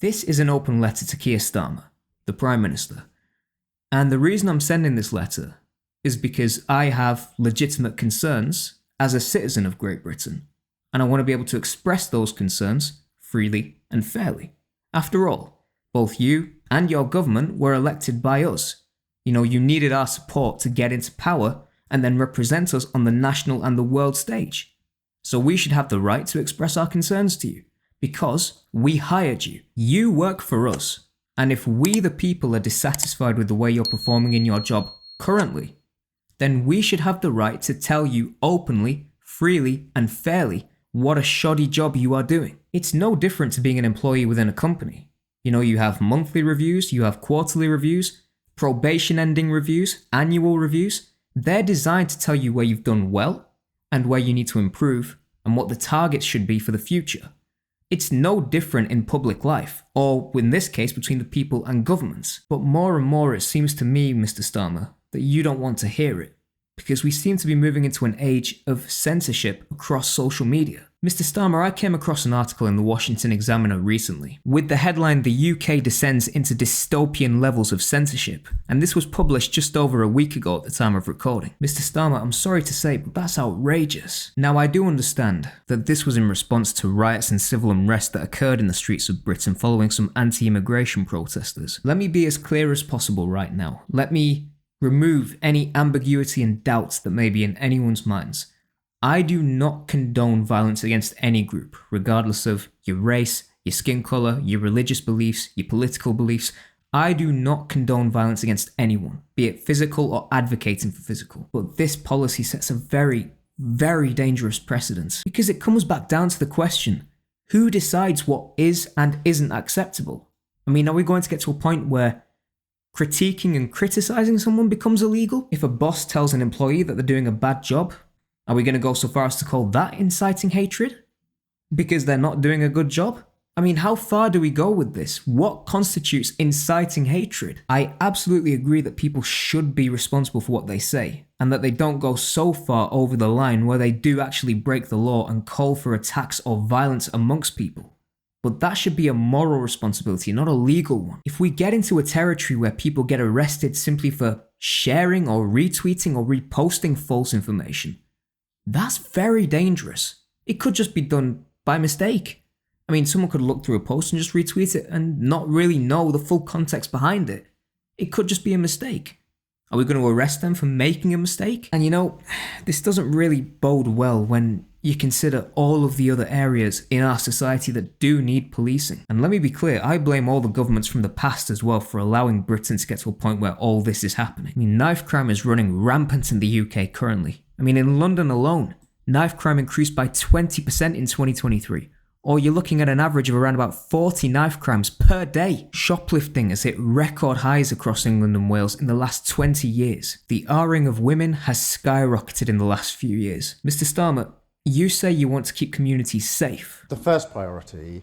This is an open letter to Keir Starmer, the Prime Minister. And the reason I'm sending this letter is because I have legitimate concerns as a citizen of Great Britain, and I want to be able to express those concerns freely and fairly. After all, both you and your government were elected by us. You needed our support to get into power and then represent us on the national and the world stage. So we should have the right to express our concerns to you, because we hired you. You work for us. And if we the people are dissatisfied with the way you're performing in your job currently, then we should have the right to tell you openly, freely and fairly what a shoddy job you are doing. It's no different to being an employee within a company. You have monthly reviews, you have quarterly reviews, probation ending reviews, annual reviews. They're designed to tell you where you've done well and where you need to improve and what the targets should be for the future. It's no different in public life, or in this case between the people and governments. But more and more it seems to me, Mr Starmer, that you don't want to hear it, because we seem to be moving into an age of censorship across social media. Mr Starmer, I came across an article in the Washington Examiner recently with the headline "The UK descends into dystopian levels of censorship," and this was published just over a week ago at the time of recording. Mr Starmer, I'm sorry to say, but that's outrageous. Now, I do understand that this was in response to riots and civil unrest that occurred in the streets of Britain following some anti-immigration protesters. Let me be as clear as possible right now. Let me remove any ambiguity and doubts that may be in anyone's minds. I do not condone violence against any group, regardless of your race, your skin colour, your religious beliefs, your political beliefs. I do not condone violence against anyone, be it physical or advocating for physical. But this policy sets a very, very dangerous precedent, because it comes back down to the question, who decides what is and isn't acceptable? Are we going to get to a point where critiquing and criticising someone becomes illegal? If a boss tells an employee that they're doing a bad job, are we going to go so far as to call that inciting hatred? Because they're not doing a good job? How far do we go with this? What constitutes inciting hatred? I absolutely agree that people should be responsible for what they say, and that they don't go so far over the line where they do actually break the law and call for attacks or violence amongst people. But that should be a moral responsibility, not a legal one. If we get into a territory where people get arrested simply for sharing or retweeting or reposting false information, that's very dangerous. It could just be done by mistake. Someone could look through a post and just retweet it and not really know the full context behind it. It could just be a mistake. Are we going to arrest them for making a mistake? And this doesn't really bode well when you consider all of the other areas in our society that do need policing. And let me be clear, I blame all the governments from the past as well for allowing Britain to get to a point where all this is happening. Knife crime is running rampant in the UK currently. In London alone, knife crime increased by 20% in 2023. Or you're looking at an average of around about 40 knife crimes per day. Shoplifting has hit record highs across England and Wales in the last 20 years. The R-ing of women has skyrocketed in the last few years. Mr Starmer, you say you want to keep communities safe. The first priority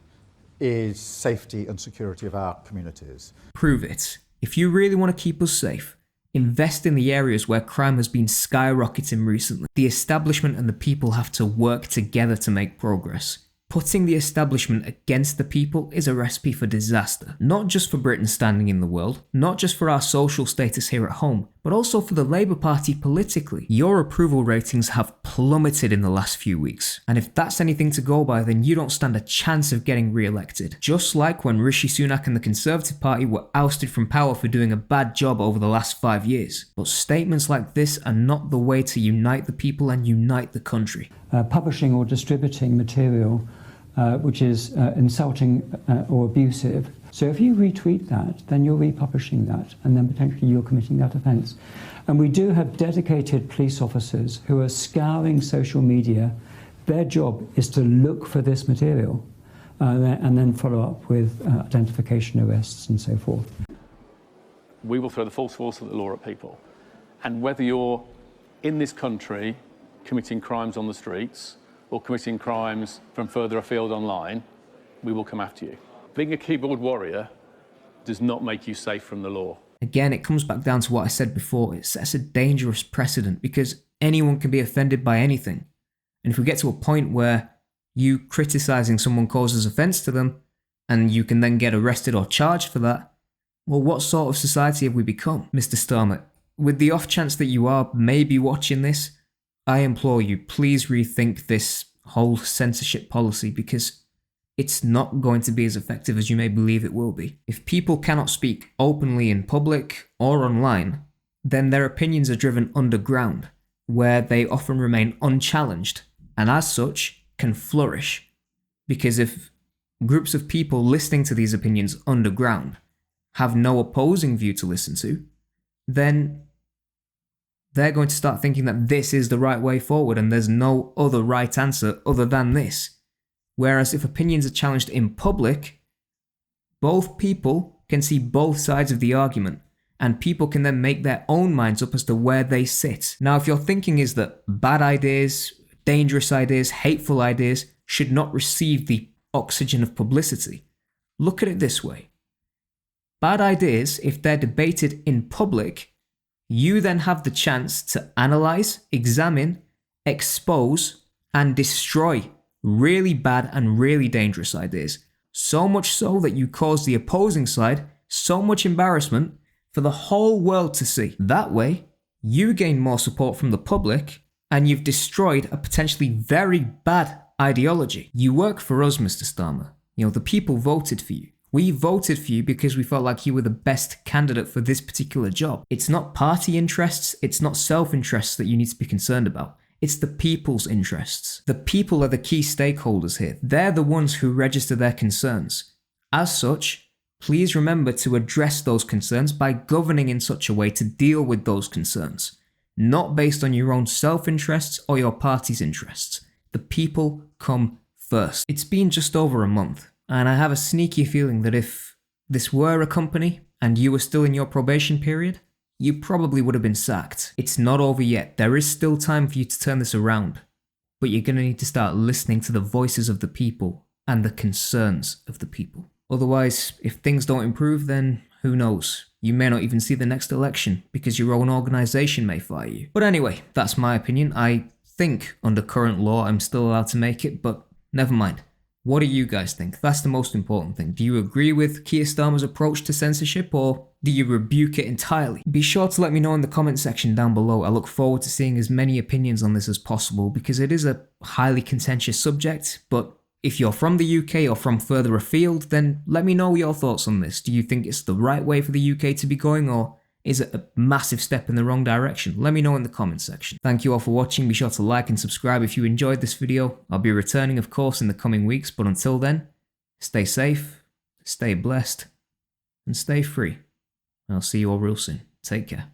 is safety and security of our communities. Prove it. If you really want to keep us safe, invest in the areas where crime has been skyrocketing recently. The establishment and the people have to work together to make progress. Putting the establishment against the people is a recipe for disaster, not just for Britain's standing in the world, not just for our social status here at home, but also for the Labour Party politically. Your approval ratings have plummeted in the last few weeks, and if that's anything to go by, then you don't stand a chance of getting re-elected. Just like when Rishi Sunak and the Conservative Party were ousted from power for doing a bad job over the last 5 years. But statements like this are not the way to unite the people and unite the country. Publishing or distributing material which is insulting or abusive. So if you retweet that, then you're republishing that, and then potentially you're committing that offence. And we do have dedicated police officers who are scouring social media. Their job is to look for this material and then follow up with identification arrests and so forth. We will throw the full force of the law at people. And whether you're in this country committing crimes on the streets or committing crimes from further afield online, we will come after you. Being a keyboard warrior does not make you safe from the law. Again, it comes back down to what I said before. It sets a dangerous precedent because anyone can be offended by anything. And if we get to a point where you criticising someone causes offence to them, and you can then get arrested or charged for that, well, what sort of society have we become? Mr. Starmer, with the off chance that you are maybe watching this, I implore you, please rethink this whole censorship policy, because it's not going to be as effective as you may believe it will be. If people cannot speak openly in public or online, then their opinions are driven underground, where they often remain unchallenged, and as such, can flourish. Because if groups of people listening to these opinions underground have no opposing view to listen to, then they're going to start thinking that this is the right way forward and there's no other right answer other than this. Whereas if opinions are challenged in public, both people can see both sides of the argument, and people can then make their own minds up as to where they sit. Now, if your thinking is that bad ideas, dangerous ideas, hateful ideas should not receive the oxygen of publicity, look at it this way. Bad ideas, if they're debated in public, you then have the chance to analyze, examine, expose, and destroy really bad and really dangerous ideas. So much so that you cause the opposing side so much embarrassment for the whole world to see. That way, you gain more support from the public, and you've destroyed a potentially very bad ideology. You work for us, Mr. Starmer. You know, the people voted for you. We voted for you because we felt like you were the best candidate for this particular job. It's not party interests, it's not self-interests that you need to be concerned about. It's the people's interests. The people are the key stakeholders here. They're the ones who register their concerns. As such, please remember to address those concerns by governing in such a way to deal with those concerns, not based on your own self-interests or your party's interests. The people come first. It's been just over a month, and I have a sneaky feeling that if this were a company and you were still in your probation period, you probably would have been sacked. It's not over yet. There is still time for you to turn this around, but you're going to need to start listening to the voices of the people and the concerns of the people. Otherwise, if things don't improve, then who knows? You may not even see the next election because your own organisation may fire you. But anyway, that's my opinion. I think under current law I'm still allowed to make it, but never mind. What do you guys think? That's the most important thing. Do you agree with Keir Starmer's approach to censorship, or do you rebuke it entirely? Be sure to let me know in the comment section down below. I look forward to seeing as many opinions on this as possible because it is a highly contentious subject, but if you're from the UK or from further afield, then let me know your thoughts on this. Do you think it's the right way for the UK to be going, or is it a massive step in the wrong direction? Let me know in the comment section. Thank you all for watching. Be sure to like and subscribe if you enjoyed this video. I'll be returning, of course, in the coming weeks, but until then, stay safe, stay blessed, and stay free. I'll see you all real soon. Take care.